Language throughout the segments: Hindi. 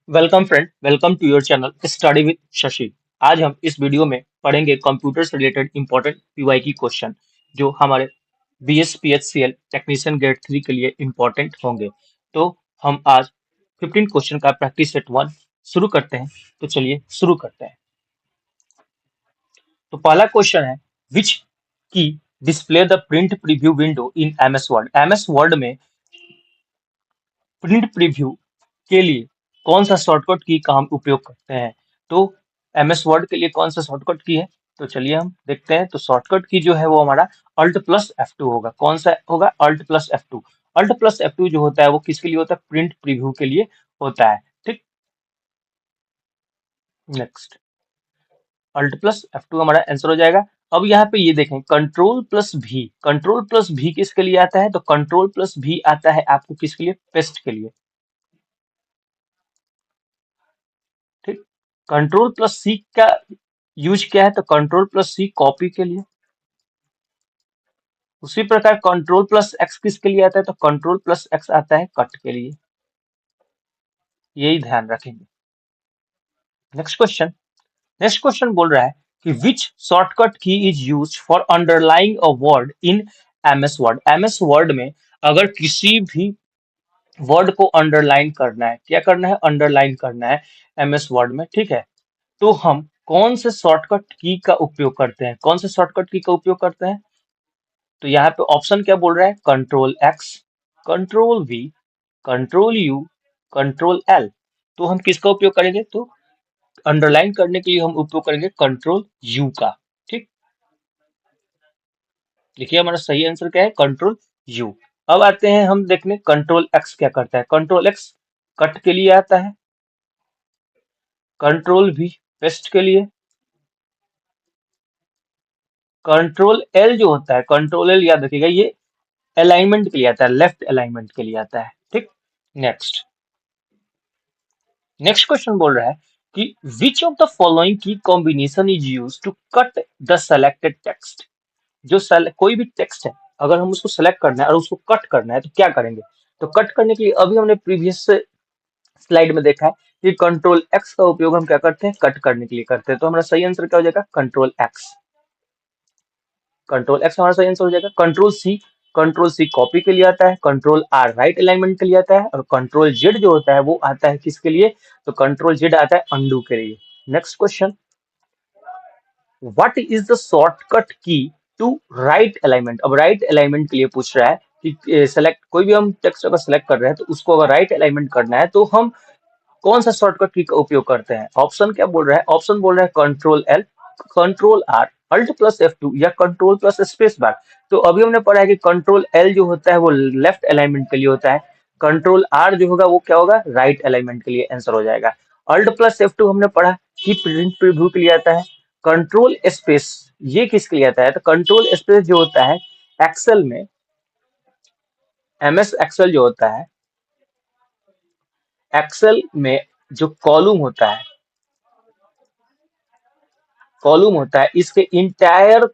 Welcome friend, welcome to your channel study with Shashi. आज हम इस वीडियो में पढ़ेंगे कंप्यूटर से रिलेटेड इंपॉर्टेंट पीवाईक्यू क्वेश्चन जो हमारे बीएसपीएचसीएल टेक्नीशियन ग्रेड 3 के लिए इंपॉर्टेंट होंगे। तो हम आज 15 क्वेश्चन का प्रैक्टिस सेट 1 शुरू करते हैं। तो चलिए शुरू करते हैं। तो पहला क्वेश्चन है, विच की display the print preview window in MS Word. MS word में प्रिंट प्रीव्यू के लिए कौन सा शॉर्टकट की का हम उपयोग करते हैं। तो एमएस वर्ड के लिए कौन सा शॉर्टकट की है, तो चलिए हम देखते हैं। तो शॉर्टकट की जो है वो हमारा अल्ट प्लस F2 होगा। कौन सा होगा? Alt plus F2। Alt plus F2 जो होता है वो किसके लिए होता है? प्रिंट प्रीव्यू के लिए होता है। ठीक, नेक्स्ट अल्ट प्लस F2 हमारा आंसर हो जाएगा। अब यहाँ पे ये देखें, कंट्रोल प्लस भी, कंट्रोल प्लस भी किसके लिए आता है? तो कंट्रोल प्लस भी आता है आपको किसके लिए? पेस्ट के लिए। ठीक, कंट्रोल प्लस सी का यूज क्या है? तो कंट्रोल प्लस सी कॉपी के लिए। उसी प्रकार कंट्रोल प्लस एक्स किसके लिए आता है? तो कंट्रोल प्लस एक्स आता है कट के लिए। यही ध्यान रखेंगे। नेक्स्ट क्वेश्चन, नेक्स्ट क्वेश्चन बोल रहा है कि विच shortcut key is used for underlying a word in MS Word. MS word में अगर किसी भी वर्ड को अंडरलाइन करना है, क्या करना है? अंडरलाइन करना है एमएस वर्ड में। ठीक है, तो हम कौन से शॉर्टकट की का उपयोग करते हैं? कौन से शॉर्टकट की का उपयोग करते हैं? तो यहाँ पे ऑप्शन क्या बोल रहा है? Control x, control we, control you, control L. तो हम किसका उपयोग करेंगे? तो अंडरलाइन करने के लिए हम उपयोग करेंगे कंट्रोल यू का। ठीक, देखिए हमारा सही आंसर क्या है? Control you. अब आते हैं हम देखने कंट्रोल एक्स क्या करता है। कंट्रोल एक्स कट के लिए आता है, कंट्रोल वी पेस्ट के लिए, कंट्रोल एल जो होता है, कंट्रोल एल याद रखिएगा ये अलाइनमेंट के लिए आता है, लेफ्ट अलाइनमेंट के लिए आता है। ठीक, नेक्स्ट नेक्स्ट क्वेश्चन बोल रहा है कि which of the following key combination is use to cut the selected text. जो कोई भी टेक्स्ट है, अगर हम उसको सेलेक्ट करना है और उसको कट करना है तो क्या करेंगे? तो कट करने के लिए अभी हमने प्रीवियस स्लाइड में देखा है कि कंट्रोल एक्स का उपयोग हम क्या करते हैं? कट करने के लिए करते हैं। तो हमारा सही आंसर क्या हो जाएगा? Control x. कंट्रोल एक्स हमारा सही आंसर हो जाएगा। Control C, control C copy के लिए आता है, कंट्रोल आर राइट अलाइनमेंट के लिए आता है, और कंट्रोल जेड जो होता है वो आता है किसके लिए? तो कंट्रोल जेड आता है अंडू के लिए। Next question, what is the shortcut key to right alignment. अब राइट अलाइनमेंट के लिए पूछ रहा है कि सेलेक्ट कोई भी हम टेक्स्ट अगर सेलेक्ट कर रहे हैं तो उसको अगर राइट अलाइनमेंट करना है तो हम कौन सा शॉर्टकट की का उपयोग करते हैं? ऑप्शन क्या बोल रहा है? ऑप्शन बोल रहा है control L, control R, alt plus F2 या कंट्रोल प्लस स्पेस बार। तो अभी हमने पढ़ा है कि कंट्रोल एल जो होता है वो लेफ्ट अलाइनमेंट के लिए होता है, कंट्रोल आर जो होगा वो क्या होगा? राइट अलाइनमेंट के लिए आंसर हो जाएगा। अल्ट प्लस F2 हमने पढ़ा कि प्रिंट प्रीव्यू के लिए आता है। कंट्रोल स्पेस ये किसके लिए आता है? तो कंट्रोल स्पेस जो होता है एक्सेल में, एमएस एक्सेल जो होता है, एक्सेल में जो कॉलम होता है, कॉलम होता है, इसके इंटायर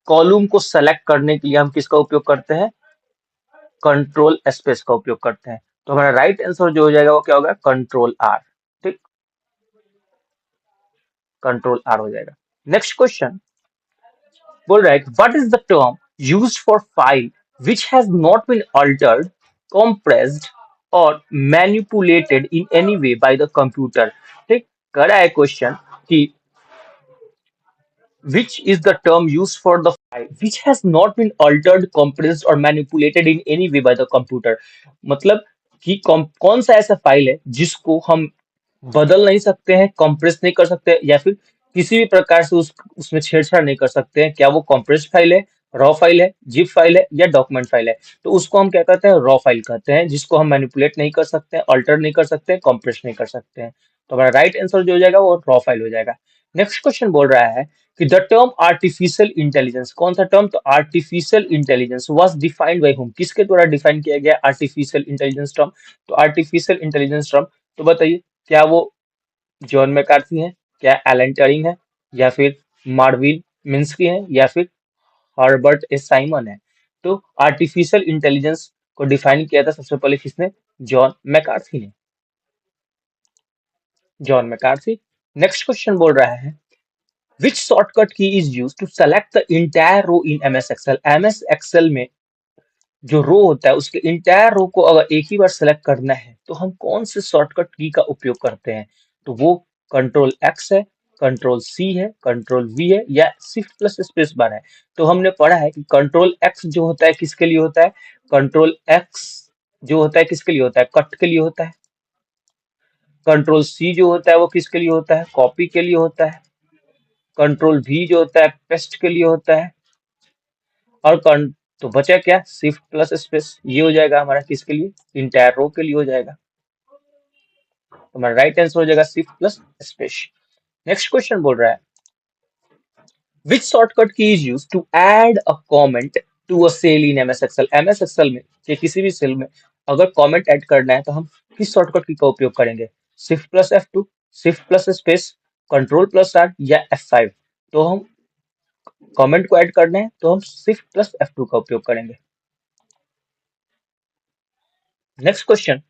कॉलम को सेलेक्ट करने के लिए हम किसका उपयोग करते हैं? कंट्रोल स्पेस का उपयोग करते हैं। तो हमारा राइट आंसर जो हो जाएगा वो क्या होगा? Control R. ठीक, कंट्रोल आर हो जाएगा। नेक्स्ट क्वेश्चन बोल रहा है what is the term used for file which has not been altered, compressed और manipulated in any way by the computer. ठीक, कर रहा है क्वेश्चन कि which is the term used for the file which has not been altered, compressed or manipulated in any way by the computer। मतलब कि कौन सा ऐसा फाइल है जिसको हम बदल नहीं सकते हैं, कंप्रेस नहीं कर सकते, या फिर किसी भी प्रकार से उसमें छेड़छाड़ नहीं कर सकते हैं। क्या वो कंप्रेस्ड फाइल है, रॉ फाइल है, जिप फाइल है या डॉक्यूमेंट फाइल है? तो उसको हम क्या कहते हैं? रॉ फाइल कहते हैं, जिसको हम मैनिपुलेट नहीं कर सकते हैं, अल्टर नहीं कर सकते हैं, कंप्रेस नहीं कर सकते हैं। तो हमारा राइट आंसर जो हो जाएगा वो रॉ फाइल हो जाएगा। नेक्स्ट क्वेश्चन बोल रहा है कि द टर्म आर्टिफिशियल इंटेलिजेंस, कौन सा टर्म? तो artificial intelligence was defined by whom, किसके द्वारा डिफाइन किया गया आर्टिफिशियल इंटेलिजेंस टर्म? तो आर्टिफिशियल इंटेलिजेंस टर्म, तो बताइए क्या वो जॉन मैकार्थी है, क्या एलन ट्यूरिंग है, या फिर मार्विन मिन्स्की है, या फिर हर्बर्ट एस साइमन है? तो आर्टिफिशियल इंटेलिजेंस को डिफाइन किया था सबसे पहले किसने? जॉन मैकार्थी ने। John McCarthy. नेक्स्ट क्वेश्चन बोल रहा है which shortcut key is use to select the entire row in MS Excel. MS Excel में जो रो होता है उसके इंटायर रो को अगर एक ही बार सेलेक्ट करना है तो हम कौन से शॉर्टकट की का उपयोग करते हैं? तो वो कंट्रोल एक्स है, कंट्रोल सी है, कंट्रोल वी है या शिफ्ट प्लस स्पेस बार है। तो हमने पढ़ा है कि कंट्रोल एक्स जो होता है किसके लिए होता है? कंट्रोल एक्स जो होता है किसके लिए होता है? कट के लिए होता है। कंट्रोल सी जो होता है वो किसके लिए होता है? कॉपी के लिए होता है। कंट्रोल वी जो होता है पेस्ट के लिए होता है। और तो बचा क्या? Shift plus space. ये हो जाएगा हमारा किसके लिए? इंटायर रो के लिए हो जाएगा। तो हमारा राइट आंसर हो जाएगा shift plus space. Next question बोल रहा है which shortcut key is use to add a comment to a cell in MS Excel. MS Excel में या किसी भी सेल में अगर कमेंट ऐड करना है तो हम किस शॉर्टकट की का उपयोग करेंगे? Shift plus F2, shift plus space, control plus R या F5। तो हम कमेंट को ऐड करना है तो हम शिफ्ट प्लस F2 का उपयोग करेंगे। Next question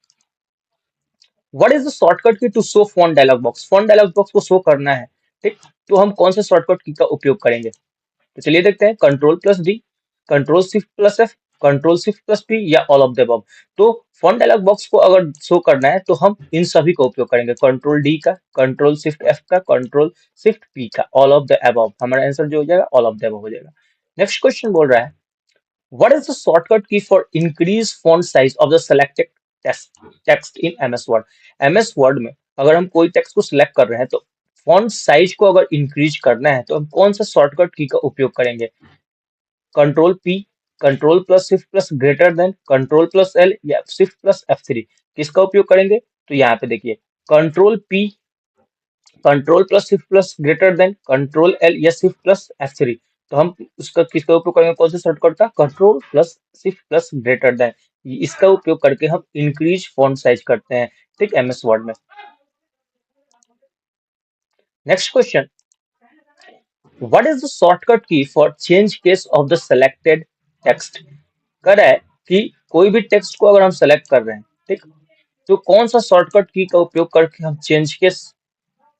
what is the shortcut key to show font dialog box. Font dialog box को शो करना है, ठीक, तो हम कौन से शॉर्टकट की का उपयोग करेंगे? तो चलिए देखते हैं control plus D, control shift plus F, control shift plus P या ऑल ऑफ द अबव। तो फॉन्ट डायलॉग बॉक्स को अगर शो करना है तो हम इन सभी का उपयोग करेंगे, कंट्रोल डी का, कंट्रोल शिफ्ट एफ का, कंट्रोल शिफ्ट पी का, ऑल ऑफ द अबव। हमारा आंसर जो हो जाएगा ऑल ऑफ द अबव हो जाएगा। नेक्स्ट क्वेश्चन बोल रहा है what is the shortcut key for increase font size of the selected text in MS Word? MS Word में अगर हम कोई टेक्स्ट को सिलेक्ट कर रहे हैं तो फॉन्ट साइज को अगर इंक्रीज करना है तो हम कौन सा शॉर्टकट की का उपयोग करेंगे? Control P, control plus shift plus greater than, control plus L या शिफ्ट प्लस F3। किसका उपयोग करेंगे? तो यहाँ पे देखिए control P, control plus shift plus greater than, control L या शिफ्ट प्लस F3। तो हम उसका किसका उपयोग करेंगे? कौन से शॉर्टकट का? Control plus shift plus greater than. इसका उपयोग करके हम इंक्रीज फॉन्ट साइज करते हैं, ठीक, एमएस वर्ड में। Next question what is the shortcut key for change case of the selected text. कर रहा है कि कोई भी टेक्स्ट को अगर हम सेलेक्ट कर रहे हैं, ठीक, तो कौन सा शॉर्टकट की का उपयोग करके हम चेंज केस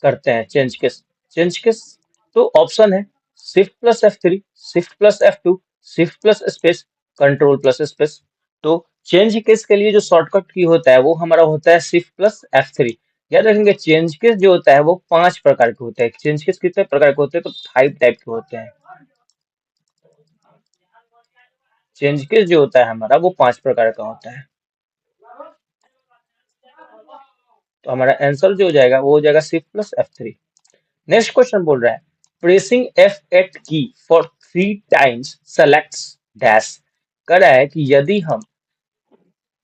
करते हैं? चेंज केस तो ऑप्शन है shift plus F3, shift plus F2, shift plus space, control plus space. तो चेंज केस के लिए जो शॉर्टकट की होता है वो हमारा होता है शिफ्ट प्लस F3। याद रखेंगे चेंज केस जो होता है वो 5 प्रकार के होते हैं। चेंज केस कितने प्रकार के होते हैं? तो 5 टाइप के होते हैं। चेंज केस जो होता है हमारा वो 5 प्रकार का होता है। तो हमारा आंसर जो हो जाएगा वो हो जाएगा shift plus F3। Next question बोल रहा है प्रेसिंग F8 की फॉर 3 टाइम्स सेलेक्ट्स डैश। कर रहा है कि यदि हम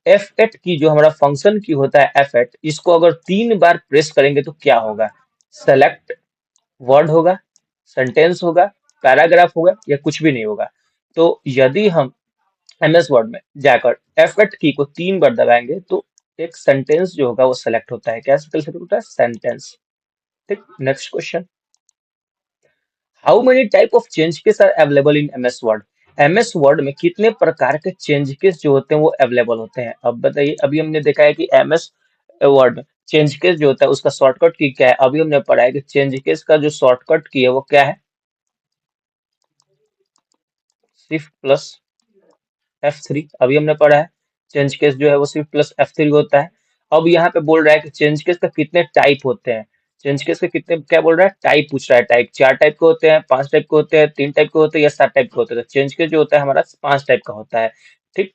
F8 की जो हमारा फंक्शन की होता है F8 इसको अगर 3 बार प्रेस करेंगे तो क्या होगा? सेलेक्ट वर्ड होगा, सेंटेंस होगा, पैराग्राफ होगा या कुछ भी नहीं होगा। तो यदि हम एमएस वर्ड में जाकर F8 की को 3 बार दबाएंगे तो एक सेंटेंस जो होगा वो सेलेक्ट होता है। क्या सेलेक्ट होता है? सेंटेंस, ठीक। Next question how many type of change case are available in MS Word. MS word में कितने प्रकार के चेंज केस जो होते हैं वो अवेलेबल होते हैं? अब बताइए, अभी हमने देखा है कि एमएस वर्ड में चेंज केस जो होता है उसका शॉर्टकट की क्या है। अभी हमने पढ़ा है कि चेंज केस का जो शॉर्टकट की है वो क्या है? Shift plus F3। अभी हमने पढ़ा है चेंज केस जो है वो शिफ्ट प्लस F3 होता है। अब यहाँ पे बोल रहा है कि चेंज केस का कितने टाइप होते हैं। चेंज केस के कितने, क्या बोल रहा है? टाइप पूछ रहा है। टाइप 4 टाइप के होते हैं, 5 टाइप के होते हैं, 3 टाइप के होते हैं या 7 टाइप के होते हैं। तो चेंज केस जो होता है हमारा 5 टाइप का होता है, ठीक,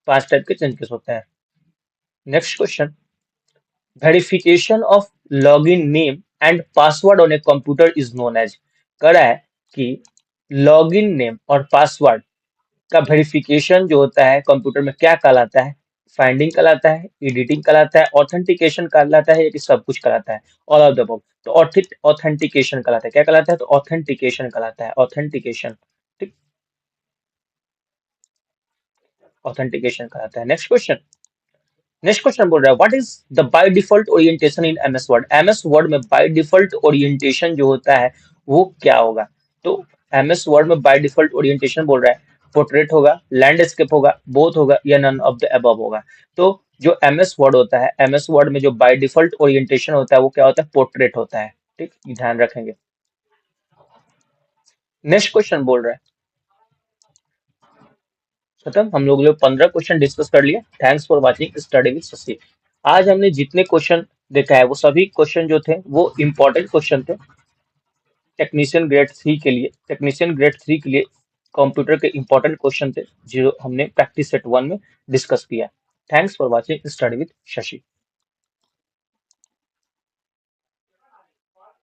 5 टाइप के चेंज केस होते हैं। Next question verification of login name and password on a computer is known as. कह रहा है कि लॉगिन नेम और पासवर्ड का वेरिफिकेशन जो होता है कंप्यूटर में क्या कहलाता है? फाइंडिंग कहलाता है, एडिटिंग कहलाता है, ऑथेंटिकेशन कहलाता है या कि सब कुछ कहलाता है? All of the above. तो ऑथेंटिकेशन कहलाता है। क्या कहलाता है? तो ऑथेंटिकेशन कहलाता है, ऑथेंटिकेशन, ठीक, ऑथेंटिकेशन कहलाता है। नेक्स्ट क्वेश्चन बोल रहा है what is the by default orientation in MS Word. MS word में बाय डिफॉल्ट ओरिएंटेशन जो होता है वो क्या होगा? तो एमएस वर्ड में बाय डिफॉल्ट ओरिएंटेशन बोल रहा है पोर्ट्रेट होगा, लैंडस्केप होगा, बोथ होगा या नन ऑफ द अबव होगा। तो जो एमएस वर्ड होता है, एमएस वर्ड में जो बाय डिफॉल्ट ओरिएंटेशन होता है वो क्या होता है, पोर्ट्रेट होता है। ठीक, ये ध्यान रखेंगे। नेक्स्ट क्वेश्चन बोल रहा है, खत्म, हम लोग 15 क्वेश्चन डिस्कस कर लिए। Thanks for watching study with Shashi. आज हमने जितने क्वेश्चन देखा है वो सभी क्वेश्चन जो थे वो इंपॉर्टेंट क्वेश्चन थे टेक्नीशियन ग्रेड 3 के लिए कंप्यूटर के इंपॉर्टेंट क्वेश्चन थे जो हमने प्रैक्टिस सेट 1 में डिस्कस किया। Thanks for watching study with Shashi.